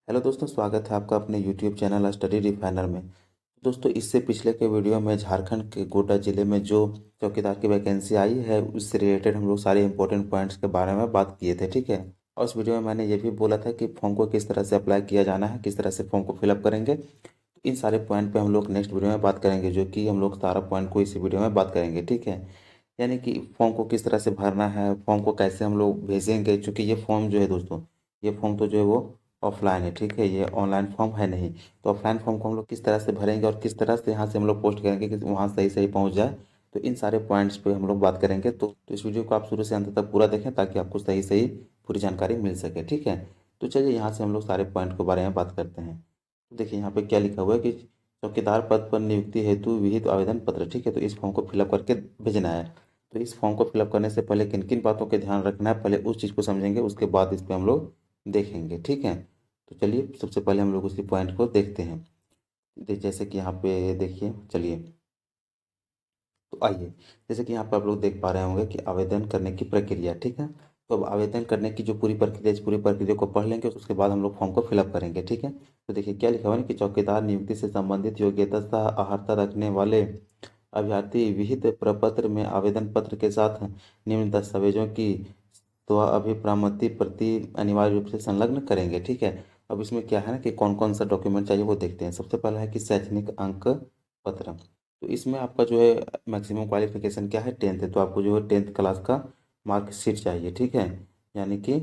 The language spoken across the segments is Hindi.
हेलो दोस्तों, स्वागत है आपका अपने यूट्यूब चैनल स्टडी रिफाइनर में। दोस्तों, इससे पिछले के वीडियो में झारखंड के गोड्डा जिले में जो चौकीदार की वैकेंसी आई है उससे रिलेटेड हम लोग सारे इंपॉर्टेंट पॉइंट्स के बारे में बात किए थे। ठीक है। और उस वीडियो में मैंने ये भी बोला था कि फॉर्म को किस तरह से अप्लाई किया जाना है, किस तरह से फॉर्म को फिलअप करेंगे। तो इन सारे पॉइंट पे हम लोग नेक्स्ट वीडियो में बात करेंगे, जो कि हम लोग सारा पॉइंट को इसी वीडियो में बात करेंगे। ठीक है। यानी कि फॉर्म को किस तरह से भरना है, फॉर्म को कैसे हम लोग भेजेंगे, चूँकि ये फॉर्म जो है दोस्तों, ये फॉर्म तो जो है वो ऑफलाइन है। ठीक है, ये ऑनलाइन फॉर्म है नहीं। तो ऑफलाइन फॉर्म को हम लोग किस तरह से भरेंगे और किस तरह से यहाँ से हम लोग पोस्ट करेंगे कि वहाँ सही सही पहुँच जाए। तो इन सारे पॉइंट्स पे हम लोग बात करेंगे। तो इस वीडियो को आप शुरू से अंत तक पूरा देखें ताकि आपको सही सही पूरी जानकारी मिल सके। ठीक है। तो चलिए यहाँ से हम लोग सारे पॉइंट के बारे में बात करते हैं। तो देखिए यहाँ पे क्या लिखा हुआ है कि चौकीदार पद पर नियुक्ति हेतु विहित आवेदन पत्र। ठीक है, तो इस फॉर्म को फिलअप करके भेजना है। तो इस फॉर्म को फिलअप करने से पहले किन किन बातों के ध्यान रखना है, पहले उस चीज़ को समझेंगे, उसके बाद इस पर हम लोग देखेंगे। ठीक है। तो चलिए सबसे पहले हम लोग उसी पॉइंट को देखते हैं। जैसे कि यहाँ पे देखिए, चलिए तो आइए, जैसे कि यहाँ पे आप लोग देख पा रहे होंगे कि आवेदन करने की प्रक्रिया। ठीक है। तो अब आवेदन करने की जो पूरी प्रक्रिया, इस पूरी प्रक्रिया को पढ़ लेंगे, उसके बाद हम लोग फॉर्म को फिलअप करेंगे। ठीक है। तो देखिए क्या लिखा हुआ है कि चौकीदार नियुक्ति से संबंधित योग्यता सह अर्हता रखने वाले अभ्यर्थी विहित प्रपत्र में आवेदन पत्र के साथ निम्न दस्तावेजों की स्व अभिप्रामति प्रति अनिवार्य रूप से संलग्न करेंगे। ठीक है। अब इसमें क्या है ना कि कौन कौन सा डॉक्यूमेंट चाहिए वो देखते हैं। सबसे पहला है कि शैक्षणिक अंक पत्र। तो इसमें आपका जो है मैक्सिमम क्वालिफिकेशन क्या है, 10th है। तो आपको जो है 10th क्लास का मार्कशीट चाहिए। ठीक है, यानी कि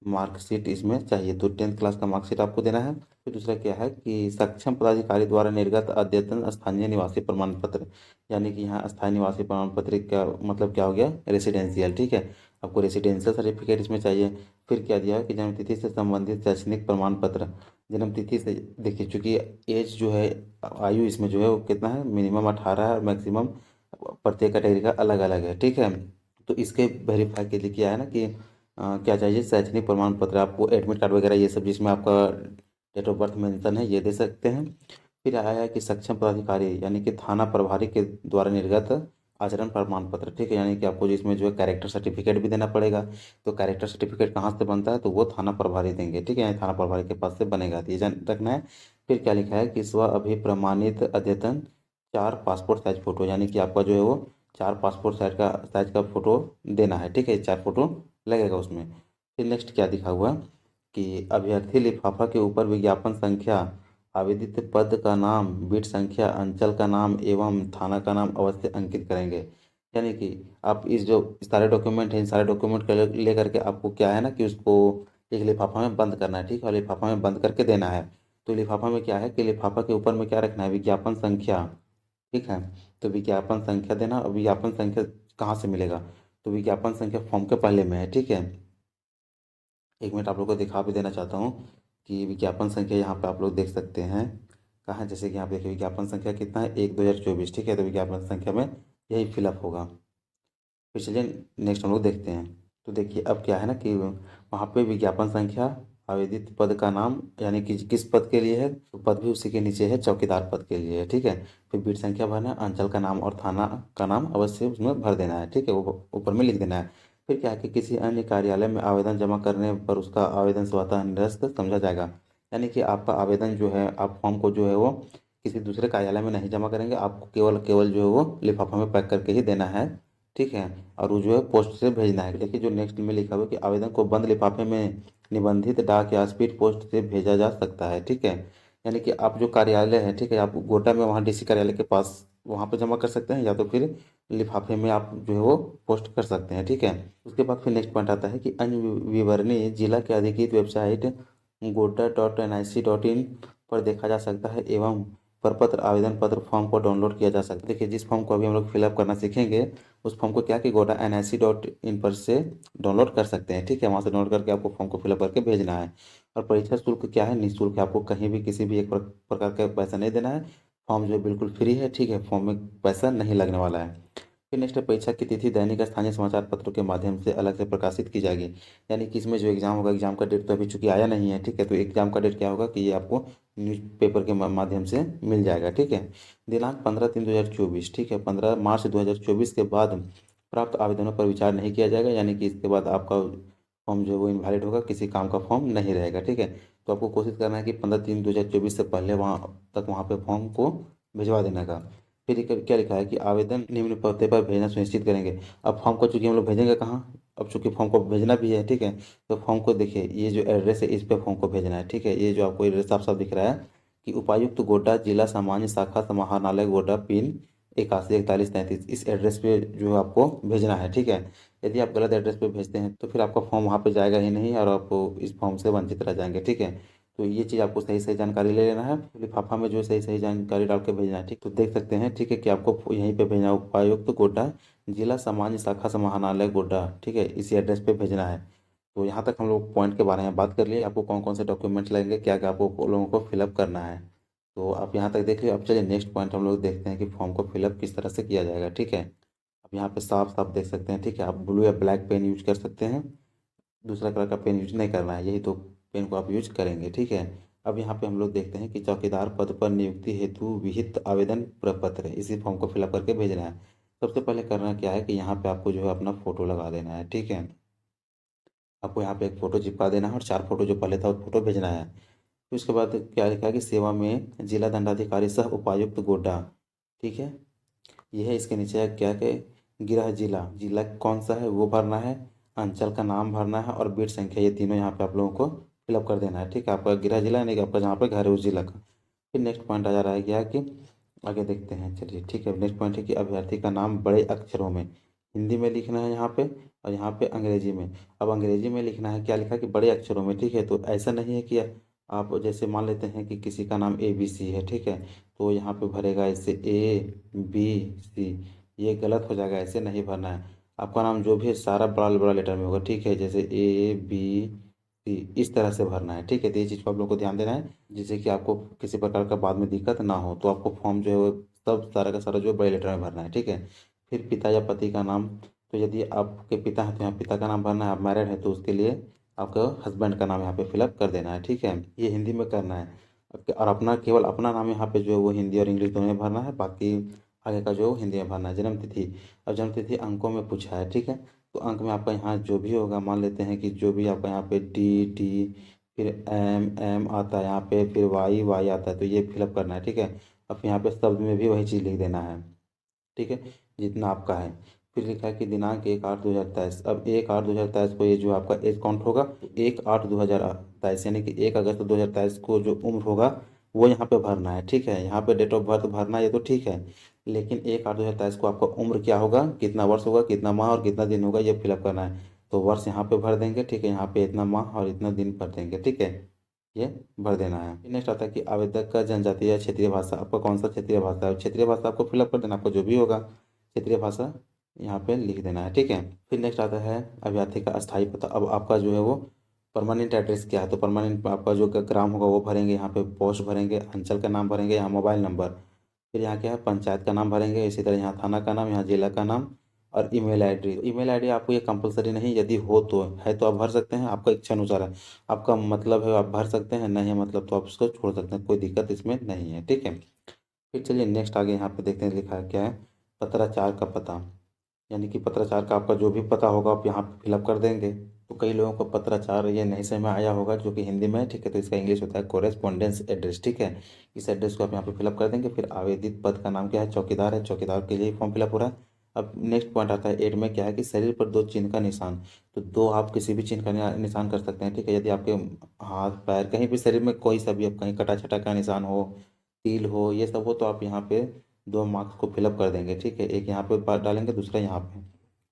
मार्कशीट इसमें चाहिए। तो 10th क्लास का मार्कशीट आपको देना है। फिर दूसरा क्या है कि सक्षम पदाधिकारी द्वारा निर्गत अद्यतन स्थानीय निवासी प्रमाण पत्र। यानी कि यहाँ स्थानीय निवासी प्रमाण पत्र का मतलब क्या हो गया, रेसिडेंशियल। ठीक है, आपको रेसिडेंशियल सर्टिफिकेट इसमें चाहिए। फिर क्या दिया है कि जन्मतिथि से संबंधित शैक्षणिक प्रमाण पत्र। जन्मतिथि से देखिए, चूंकि एज जो है, आयु इसमें जो है वो कितना है, मिनिमम 18 है और मैक्सिमम प्रत्येक कैटेगरी का अलग अलग है। ठीक है। तो इसके वेरीफाई के लिए क्या है ना कि क्या चाहिए, शैक्षणिक प्रमाण पत्र, आपको एडमिट कार्ड वगैरह ये सब जिसमें आपका डेट ऑफ बर्थ मेंशन है ये दे सकते हैं। फिर आया है कि सक्षम पदाधिकारी यानी कि थाना प्रभारी के द्वारा निर्गत आचरण प्रमाण पत्र। ठीक है, यानी कि आपको जिसमें जो है कैरेक्टर सर्टिफिकेट भी देना पड़ेगा। तो कैरेक्टर सर्टिफिकेट कहाँ से बनता है, तो वो थाना प्रभारी देंगे। ठीक है, यानी थाना प्रभारी के पास से बनेगा, तो ये जान रखना है। फिर क्या लिखा है कि स्व अभिप्रमाणित अद्यतन 4 पासपोर्ट साइज फोटो, यानी कि आपका जो है वो 4 पासपोर्ट साइज का फोटो देना है। ठीक है, 4 फोटो लगेगा उसमें। फिर नेक्स्ट क्या दिखा हुआ कि अभ्यर्थी लिफाफा के ऊपर विज्ञापन संख्या, आवेदित पद का नाम, बिट संख्या, अंचल का नाम एवं थाना का नाम अवश्य अंकित करेंगे। यानी कि आप इस जो सारे डॉक्यूमेंट हैं, इन सारे डॉक्यूमेंट को लेकर के आपको क्या है ना कि उसको एक लिफाफा में बंद करना है। ठीक है, और लिफाफा में बंद करके देना है। तो लिफाफा में क्या है कि लिफाफा के ऊपर में क्या रखना है, विज्ञापन संख्या। ठीक है, तो विज्ञापन संख्या देना। और विज्ञापन संख्या कहाँ से मिलेगा, तो विज्ञापन संख्या फॉर्म के पहले में है। ठीक है, एक मिनट आप लोग को दिखा भी देना चाहता हूँ कि विज्ञापन संख्या यहाँ पे आप लोग देख सकते हैं कहाँ। जैसे कि यहाँ पे देखिए विज्ञापन संख्या कितना है, 1/2024। ठीक है, तो विज्ञापन संख्या में यही फिलअप होगा। फिर चलिए नेक्स्ट हम लोग देखते हैं। तो देखिए अब क्या है ना कि वहाँ पे विज्ञापन संख्या, आवेदित पद का नाम, यानी कि किस पद के लिए है, तो पद भी उसी के नीचे है, चौकीदार पद के लिए है। ठीक है, फिर बीट संख्या भरना है, अंचल का नाम और थाना का नाम अवश्य उसमें भर देना है। ठीक है, वो ऊपर में लिख देना है। फिर क्या है कि किसी अन्य कार्यालय में आवेदन जमा करने पर उसका आवेदन स्वतः निरस्त समझा जाएगा। यानी कि आपका आवेदन जो है, आप फॉर्म को जो है वो किसी दूसरे कार्यालय में नहीं जमा करेंगे, आपको केवल केवल जो है वो लिफाफा में पैक करके ही देना है। ठीक है, और वो जो है पोस्ट से भेजना है। देखिए जो नेक्स्ट में लिखा हुआ है कि आवेदन को बंद लिफाफे में निबंधित डाक या स्पीड पोस्ट से भेजा जा सकता है। ठीक है, यानी कि आप जो कार्यालय है, ठीक है, आप गोटा में वहाँ डीसी कार्यालय के पास वहाँ पर जमा कर सकते हैं, या तो फिर लिफाफे में आप जो है वो पोस्ट कर सकते हैं। ठीक है, उसके बाद फिर नेक्स्ट पॉइंट आता है कि अन्य विवरणी जिला के अधिकृत वेबसाइट goda.nic.in पर देखा जा सकता है एवं प्रपत्र आवेदन पत्र फॉर्म को डाउनलोड किया जा सकता है। देखिए जिस फॉर्म को अभी हम लोग फिलअप करना सीखेंगे, उस फॉर्म को क्या कि goda.nic.in पर से डाउनलोड कर सकते हैं। ठीक है, वहाँ से डाउनलोड करके आपको फॉर्म को फिलअप करके भेजना है। और परीक्षा शुल्क क्या है, निःशुल्क है। आपको कहीं भी किसी भी एक प्रकार का पैसा नहीं देना है। फॉर्म जो है बिल्कुल फ्री है। ठीक है, फॉर्म में पैसा नहीं लगने वाला है। फिर नेक्स्ट है परीक्षा की तिथि दैनिक स्थानीय समाचार पत्रों के माध्यम से अलग से प्रकाशित की जाएगी। यानी कि इसमें जो एग्जाम होगा, एग्जाम का डेट तो अभी चूंकि आया नहीं है। ठीक है, तो एग्जाम का डेट क्या होगा कि ये आपको न्यूज़पेपर के माध्यम से मिल जाएगा। ठीक है, दिनांक 15/3/2024। ठीक है, 15 मार्च 2024 के बाद प्राप्त आवेदनों पर विचार नहीं किया जाएगा। यानी कि इसके बाद आपका फॉर्म जो है वो इनवैलिड होगा, किसी काम का फॉर्म नहीं रहेगा। ठीक है, तो आपको कोशिश करना है कि 15/3/2024 से पहले वहाँ पे फॉर्म को भिजवा देने का। फिर क्या लिखा है कि आवेदन निम्न पते पर भेजना सुनिश्चित करेंगे। अब फॉर्म को चूंकि हम लोग भेजेंगे कहाँ, अब चूंकि फॉर्म को भेजना भी है, ठीक है, तो फॉर्म को देखिए, ये जो एड्रेस है इस पे फॉर्म को भेजना है, ठीक है। ये जो आपको एड्रेस साफ साफ दिख रहा है कि उपायुक्त गोड्डा, जिला सामान्य शाखा समाहरणालय गोड्डा, पिन 814133, इस एड्रेस पे जो है आपको भेजना है, ठीक है। यदि आप गलत एड्रेस पे भेजते हैं तो फिर आपका फॉर्म वहाँ पे जाएगा ही नहीं और आप इस फॉर्म से वंचित रह जाएंगे, ठीक है। तो ये चीज़ आपको सही सही जानकारी ले लेना है, लिफाफा में जो सही सही जानकारी डाल के भेजना है, ठीक। तो देख सकते हैं, ठीक है, कि आपको यहीं पे भेजना है, उपायुक्त गोड्डा, जिला सामान्य शाखा समाहरणालय गोड्डा, ठीक है, इसी एड्रेस पे भेजना है। तो यहाँ तक हम लोग पॉइंट के बारे में बात कर लिए, आपको कौन कौन से डॉक्यूमेंट्स लगेंगे, क्या क्या आपको लोगों को फिलअप करना है। तो आप यहाँ तक देख लिए। अब चलिए नेक्स्ट पॉइंट हम लोग देखते हैं कि फॉर्म को फिलअप किस तरह से किया जाएगा, ठीक है। अब यहाँ पे साफ साफ देख सकते हैं, ठीक है, आप ब्लू या ब्लैक पेन यूज कर सकते हैं, दूसरा कलर का पेन यूज नहीं करना है, यही दो पेन को आप यूज करेंगे, ठीक है। अब यहाँ पे हम लोग देखते हैं कि चौकीदार पद पर नियुक्ति हेतु विहित आवेदन प्रपत्र, इसी फॉर्म को फिलअप करके भेजना है। सबसे पहले करना क्या है कि यहाँ पे आपको जो है अपना फोटो लगा देना है, ठीक है। आपको यहाँ पे एक फ़ोटो चिपका देना है और 4 फोटो जो पहले था वो फोटो भेजना है। फिर उसके बाद क्या लिखा है कि सेवा में जिला दंडाधिकारी सह उपायुक्त गोड्डा, ठीक है। ये है, इसके नीचे है क्या कि गृह जिला, जिला कौन सा है वो भरना है, अंचल का नाम भरना है और बीट संख्या, ये तीनों यहाँ पे आप लोगों को फिलअप कर देना है, ठीक है। आपका गृह जिला यानी कि आपका जहाँ पे घर है उस जिला का। फिर नेक्स्ट पॉइंट आ जा रहा है क्या कि आगे देखते हैं, चलिए ठीक है। नेक्स्ट पॉइंट है कि अभ्यर्थी का नाम बड़े अक्षरों में हिंदी में लिखना है यहाँ पे, और यहाँ पे अंग्रेजी में। अब अंग्रेजी में लिखना है, क्या लिखा है कि बड़े अक्षरों में, ठीक है। तो ऐसा नहीं है कि आप जैसे मान लेते हैं कि किसी का नाम ABC है, ठीक है, तो यहाँ पे भरेगा ऐसे ABC, ये गलत हो जाएगा, ऐसे नहीं भरना है। आपका नाम जो भी है सारा बड़ा बड़ा लेटर में होगा, ठीक है, जैसे ABC, इस तरह से भरना है, ठीक है। तो ये चीज़ को आप लोग को ध्यान देना है, जिससे कि आपको किसी प्रकार का बाद में दिक्कत ना हो। तो आपको फॉर्म जो है वो सब सारा का सारा जो है बड़े लेटर में भरना है, ठीक है। फिर पिता या पति का नाम, तो यदि आपके पिता हैं तो यहाँ पिता का नाम भरना है, आप मैरिड है तो उसके लिए आपका हस्बैंड का नाम यहाँ पे फिलअप कर देना है, ठीक है। ये हिंदी में करना है। और अपना केवल अपना नाम यहाँ पे जो है वो हिंदी और इंग्लिश दोनों में भरना है, बाकी आगे का जो है हिंदी में भरना है। जन्म तिथि, अब जन्म तिथि अंकों में पूछा है, ठीक है, तो अंक में आपका यहाँ जो भी होगा, मान लेते हैं कि जो भी आपका यहाँ पे D फिर M आता है यहाँ पे, फिर Y आता है, तो ये फिलअप करना है, ठीक है। अब यहाँ पे शब्द में भी वही चीज़ लिख देना है, ठीक है, जितना आपका है। फिर लिखा है कि दिनांक 1/8/2023, अब 1/8/2023 को ये जो आपका एज काउंट होगा, 1/8/2023 यानी कि 1 अगस्त 2023 को जो उम्र होगा वो यहाँ पे भरना है, ठीक है। यहाँ पे डेट ऑफ बर्थ भरना है, ये तो ठीक है, लेकिन 1/8/2023 को आपका उम्र क्या होगा, कितना वर्ष होगा, कितना माह और कितना दिन होगा, ये फिलअप करना है। तो वर्ष यहाँ पे भर देंगे, ठीक है, यहाँ पे इतना माह और इतना दिन भर देंगे, ठीक है, ये भर देना है। नेक्स्ट आता है कि आवेदक का जनजातीय या क्षेत्रीय भाषा, आपका कौन सा क्षेत्रीय भाषा है, क्षेत्रीय भाषा आपको फिलअप कर देना, आपका जो भी होगा क्षेत्रीय भाषा यहाँ पे लिख देना है, ठीक है। फिर नेक्स्ट आता है अभ्यर्थी का अस्थायी पता। अब आपका जो है वो परमानेंट एड्रेस क्या है, तो परमानेंट आपका जो ग्राम होगा वो भरेंगे, यहाँ पे पोस्ट भरेंगे, अंचल का नाम भरेंगे, यहाँ मोबाइल नंबर, फिर यहाँ क्या है पंचायत का नाम भरेंगे, इसी तरह यहाँ थाना का नाम, यहाँ जिला का नाम और ईमेल आईडी। ईमेल आईडी आपको ये कंपलसरी नहीं, यदि हो तो है तो आप भर सकते हैं, आपका इच्छा अनुसार है, आपका मतलब है आप भर सकते हैं, नहीं है मतलब तो आप उसको छोड़ सकते हैं, कोई दिक्कत इसमें नहीं है, ठीक है। फिर चलिए नेक्स्ट आगे यहाँ पे देखते हैं, लिखा है क्या है पत्राचार का पता, यानी कि पत्राचार का आपका जो भी पता होगा आप यहाँ पे फिलअप कर देंगे। तो कई लोगों को पत्राचार ये नहीं समझ में आया होगा, जो कि हिंदी में है, ठीक है, तो इसका इंग्लिश होता है कोरेस्पोंडेंस एड्रेस, ठीक है। इस एड्रेस को आप यहाँ पे फिलअप कर देंगे। फिर आवेदित पद का नाम क्या है, चौकीदार है, चौकीदार के लिए फॉर्म फिलअप हो रहा है। अब नेक्स्ट पॉइंट आता है 8 में, क्या है कि शरीर पर 2 चिन्ह का निशान, तो 2 आप किसी भी चिन्ह का निशान कर सकते हैं, ठीक है। यदि आपके हाथ पैर कहीं भी शरीर में कोई सा भी, आप कहीं कटा छटा का निशान हो, तिल हो, ये सब हो, तो आप यहाँ पे 2 मार्क्स को फिलअप कर देंगे, ठीक है। एक यहाँ पे डालेंगे, दूसरा यहाँ पे।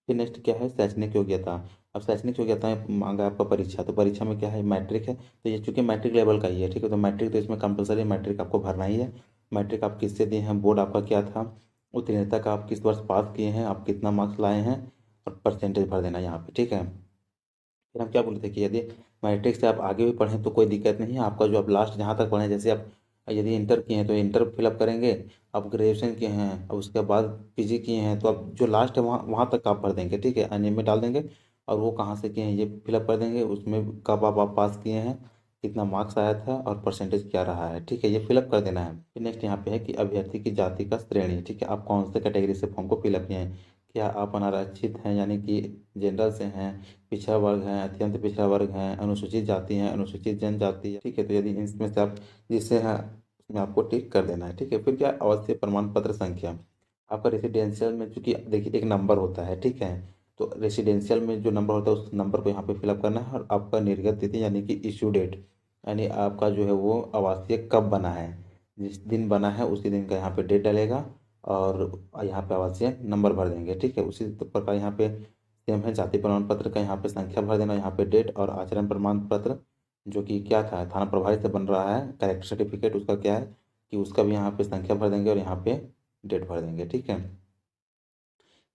फिर नेक्स्ट क्या है शैक्षणिक योग्यता। अब शैक्षणिक योग्यता में मांगा आपका परीक्षा, तो परीक्षा में क्या है मैट्रिक है, तो ये चूंकि मैट्रिक लेवल का ही है, ठीक है, तो मैट्रिक तो इसमें कंपलसरी मैट्रिक आपको भरना ही है। मैट्रिक आप किससे दिए हैं, बोर्ड आपका क्या था, उत्तीर्णता का आप किस वर्ष पास किए हैं, आप कितना मार्क्स लाए हैं, और परसेंटेज भर देना यहाँ पे, ठीक है। फिर हम क्या बोलते थे कि यदि मैट्रिक से आप आगे भी पढ़ें तो कोई दिक्कत नहीं है, आपका जो आप लास्ट जहाँ तक पढ़ें, जैसे आप यदि इंटर किए हैं तो इंटर फिलअप करेंगे, आप ग्रेजुएशन किए हैं और उसके बाद PG किए हैं तो आप जो लास्ट है वहाँ वहाँ तक आप भर देंगे, ठीक है, एनए में डाल देंगे, और वो कहाँ से किए हैं ये फिलअप कर देंगे, उसमें कब आप पास किए हैं, कितना मार्क्स आया था और परसेंटेज क्या रहा है, ठीक है, ये फिलअप कर देना है। फिर नेक्स्ट यहाँ पे है कि अभ्यर्थी की जाति का श्रेणी, ठीक है, आप कौन से कैटेगरी से फॉर्म को फिलअप किए हैं, क्या आप अनारक्षित हैं यानी कि जनरल से हैं, पिछड़ा वर्ग हैं, अत्यंत पिछड़ा वर्ग हैं, अनुसूचित जाति हैं, अनुसूचित जनजाति है, ठीक है। तो यदि इसमें से आप जिससे हैं उसमें आपको टिक कर देना है, ठीक है। फिर क्या आवासीय प्रमाण पत्र संख्या, आपका रेसिडेंशियल में चूंकि देखिए एक नंबर होता है, ठीक है। तो रेसिडेंशियल में जो नंबर होता है उस नंबर को यहाँ पे फिलअप करना है, और आपका निर्गत तिथि यानी कि इशू डेट, यानी आपका जो है वो आवासीय कब बना है, जिस दिन बना है उसी दिन का यहाँ पे डेट डलेगा, और यहाँ पे आवासीय नंबर भर देंगे, ठीक है। उसी प्रकार यहाँ पे सेम है, जाति प्रमाण पत्र का यहाँ पे संख्या भर देना, यहाँ पे डेट, और आचरण प्रमाण पत्र जो कि क्या था, थाना प्रभारी से बन रहा है, कैरेक्टर सर्टिफिकेट उसका क्या है कि उसका भी यहाँ पे संख्या भर देंगे, और यहाँ पे डेट भर देंगे, ठीक है।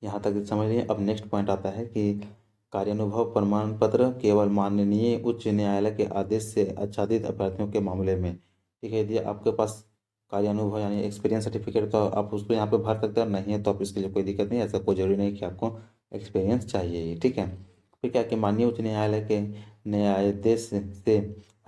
यहाँ तक समझ लिए। अब नेक्स्ट पॉइंट आता है कि कार्यानुभव प्रमाण पत्र केवल माननीय उच्च न्यायालय के आदेश से आच्छादित अभ्यर्थियों के मामले में, ठीक है। यदि आपके पास कार्यानुभव यानी एक्सपीरियंस सर्टिफिकेट, तो आप उसको यहाँ पे भर सकते हैं, नहीं है तो आप इसके लिए कोई दिक्कत नहीं है, ऐसा कोई जरूरी नहीं कि आपको एक्सपीरियंस चाहिए ही, ठीक है। फिर क्या कि माननीय उच्च न्यायालय के न्यायाधीश से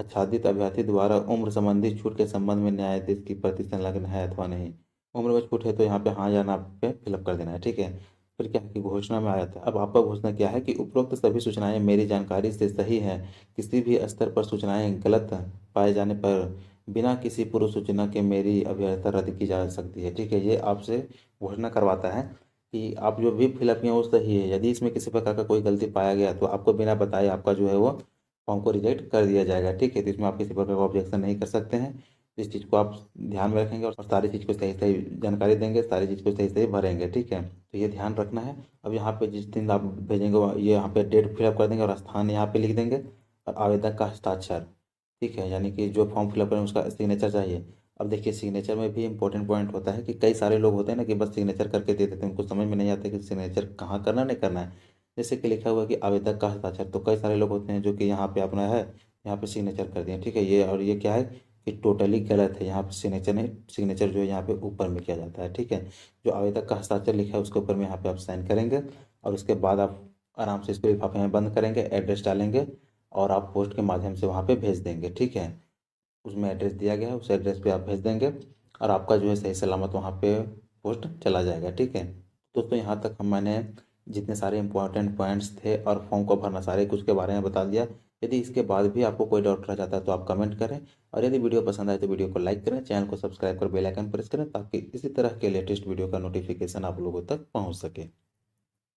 आच्छादित अभ्यर्थी द्वारा उम्र संबंधी छूट के संबंध में न्यायाधीश की प्रति संलग्न है अथवा नहीं। उम्र में छूट है तो यहाँ पे हाँ या ना पे फिलअप कर देना है, ठीक है। फिर क्या है कि घोषणा में आ जाता है। अब आपका घोषणा क्या है कि उपरोक्त सभी सूचनाएं मेरी जानकारी से सही हैं, किसी भी स्तर पर सूचनाएं गलत पाए जाने पर बिना किसी पूर्व सूचना के मेरी अभ्यर्थना रद्द की जा सकती है, ठीक है। ये आपसे घोषणा करवाता है कि आप जो भी फिलअप किए वो सही है, यदि इसमें किसी प्रकार का कोई गलती पाया गया तो आपको बिना बताए आपका जो है वो फॉर्म को रिजेक्ट कर दिया जाएगा, ठीक है। तो इसमें आप किसी प्रकार का ऑब्जेक्शन नहीं कर सकते हैं। इस चीज़ को आप ध्यान में रखेंगे और सारी चीज़ को सही सही जानकारी देंगे, सारी चीज़ को सही सही भरेंगे, ठीक है। तो ये ध्यान रखना है। अब यहाँ पे जिस दिन आप भेजेंगे ये यहाँ पे डेट फिलअप कर देंगे और स्थान यहाँ पे लिख देंगे, और आवेदक का हस्ताक्षर, ठीक है, यानी कि जो फॉर्म फिलअप करें उसका सिग्नेचर चाहिए। अब देखिए सिग्नेचर में भी इंपॉर्टेंट पॉइंट होता है कि कई सारे लोग होते हैं ना कि बस सिग्नेचर करके दे देते हैं, उनको समझ में नहीं आता कि सिग्नेचर कहाँ करना नहीं करना है। जैसे कि लिखा हुआ है कि आवेदक का हस्ताक्षर, तो कई सारे लोग होते हैं जो कि यहाँ पे अपना है, यहाँ पे सिग्नेचर कर दिए, ठीक है। ये और ये क्या है कि टोटली गलत है, यहाँ पे सिग्नेचर नहीं, सिग्नेचर जो है यहाँ पे ऊपर में किया जाता है, ठीक है। जो आवेदक का हस्ताक्षर लिखा है उसके ऊपर में यहाँ पे आप साइन करेंगे, और उसके बाद आप आराम से इसको लिफाफे में बंद करेंगे, एड्रेस डालेंगे, और आप पोस्ट के माध्यम से वहाँ पे भेज देंगे, ठीक है। उसमें एड्रेस दिया गया है, उस एड्रेस पे आप भेज देंगे, और आपका जो है सही सलामत वहाँ पे पोस्ट चला जाएगा, ठीक है। दोस्तों यहाँ तक मैंने जितने सारे इंपॉर्टेंट पॉइंट्स थे और फॉर्म को भरना सारे कुछ के बारे में बता दिया। यदि इसके बाद भी आपको कोई डाउट रह जाता है तो आप कमेंट करें, और यदि वीडियो पसंद आए तो वीडियो को लाइक करें, चैनल को सब्सक्राइब कर बेल आइकन प्रेस करें, ताकि इसी तरह के लेटेस्ट वीडियो का नोटिफिकेशन आप लोगों तक पहुँच सके।